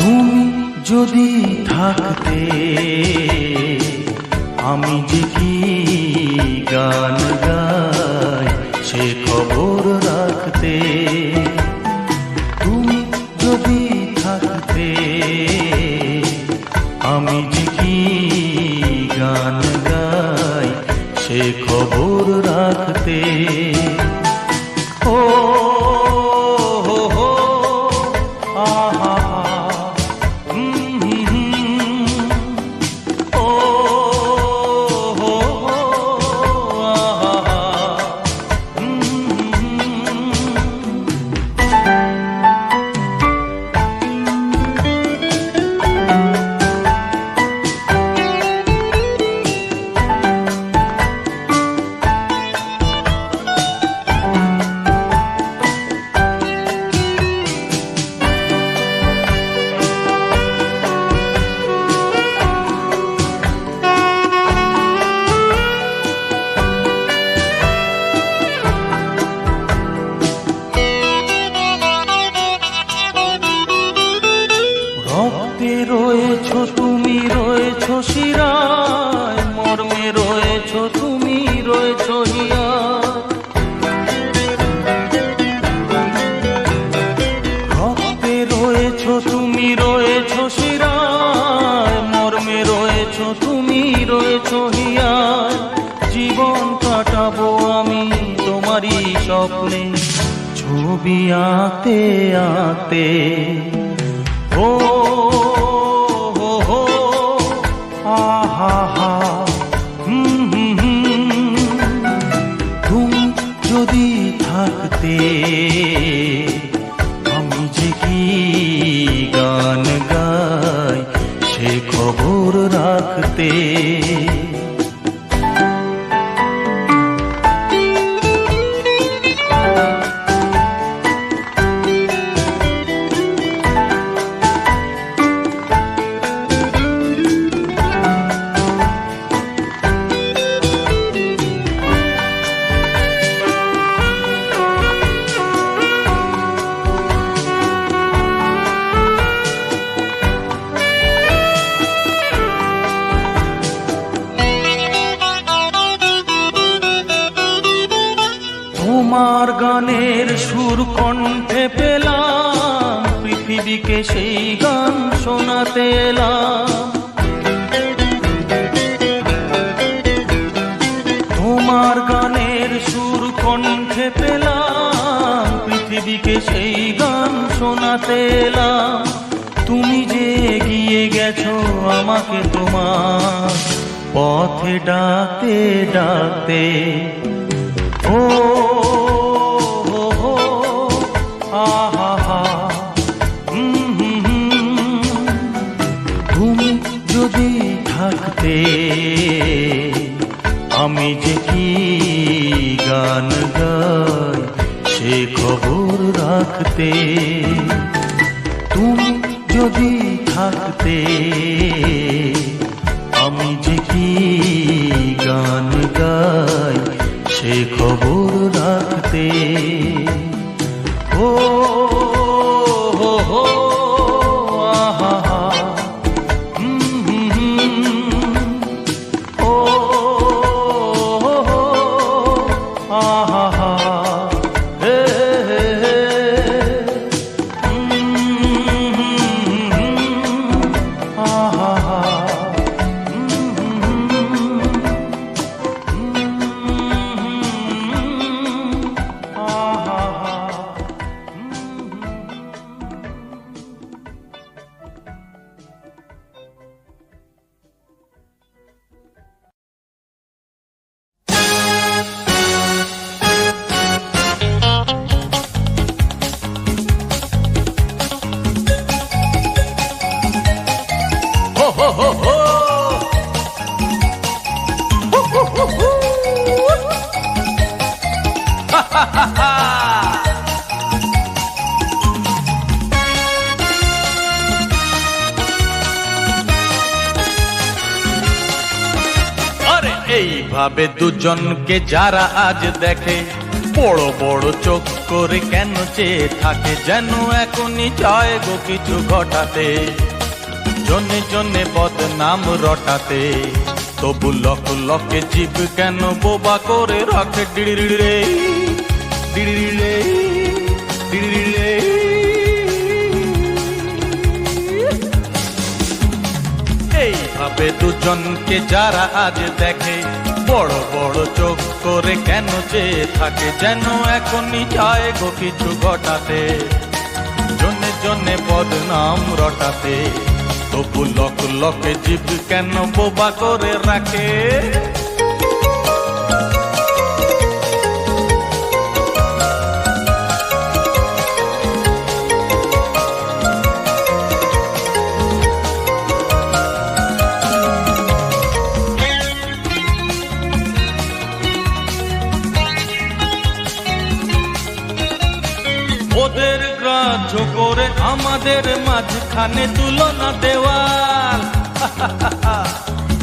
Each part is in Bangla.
তুমি যদি থাকতে আমি যে কি গান গাই সে খবর রাখতে। তুমি যদি থাকতে আমি যে কি গান গাই সে খবর রাখতে। ও রক্তে রয়েছো তুমি, রয়েছো শিরায়, মর্মে রয়েছো তুমি, রয়েছো হিয়ায়। রক্তে রয়েছো তুমি, রয়েছো শিরায়, মর্মে রয়েছো তুমি, রয়েছো হিয়ায়। জীবন কাটাবো আমি তোমারই স্বপ্নে, ছবি আঁকতে আঁকতে। ও হো হো আহা হা তুমি যদি থাকতে আমি যে কি গান গাই সে খবর রাখতে। তোমার গানের সুর কণ্ঠে পেলাম, পৃথিবীকে সেই গান শোনাতে এলাম। তোমার গানের সুর কণ্ঠে পেলাম, পৃথিবীকে সেই গান শোনাতে এলাম। তুমি যে এগিয়ে গেছো আমাকে তোমার পথে ডাকতে ডাকতে। ও হো হো আহা হা তুমি যদি থাকতে আমি যে কি গান গাই সে খবর রাখতে। তুমি যদি থাকতে আমি যে কি গান গাই সে খবর রাখতে। ও হো হো আহা হা ও হো হো আহা হা হে হে হে আহা হা। এইভাবে দুজনকে যারা আজ দেখে বড় বড় চোখ করে কেন চেয়ে থাকে, যেন এখনই চায় গো কিছু ঘটাতে, জনে জনে বদনাম রটাতে। তবু লক লকে জীব কেন বোবা করে রাখে, ডিড়িড়ে ডিড়িড়ে ডিড়িড়ে। এইভাবে দুজনকে যারা আজ দেখে, বড় বড় চোখ করে কেন চেয়ে থাকে, যেন এখনই চায় গো কিছু ঘটাতে, জনে জনে বদনাম রটাতে। তবু লক লকে জীব কেন বোবা করে রাখে। ওদের গ্রাহ্য করে আমাদের মাঝখানে তুলনা দেওয়াল।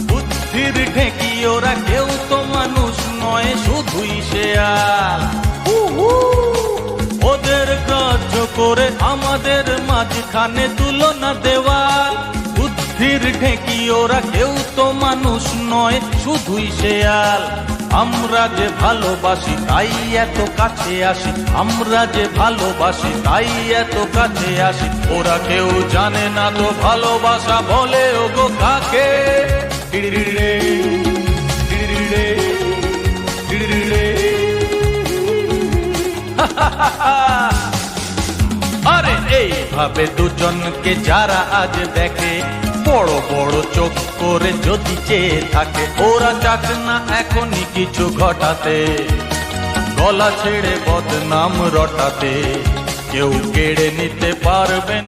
বুদ্ধির ঢেকি ওরা কেউ তো মানুষ নয়, শুধুই শেয়াল। ওদের গ্রাহ্য করে আমাদের মাঝখানে তুলনা দেওয়াল। বুদ্ধির ঢেকি ওরা কেউ তো মানুষ নয়, শুধুই শেয়াল। আমরা যে ভালোবাসি তাই এত কাছে আসি, আমরা যে ভালোবাসি তাই এত কাছে আসি। ওরা কেউ জানে না তো ভালোবাসা বলে ওগো কাকে। ডিড়িড়ে ডিড়িড়ে ডিড়িড়ে। আরে এইভাবে দুজনকে যারা আজ দেখে, বড় বড় চোখ করে যদি চেয়ে থাকে, ওরা চাক না এখনই কিছু ঘটাতে, গলা ছেড়ে বদনাম রটাতে। কেউ কেড়ে নিতে পারবে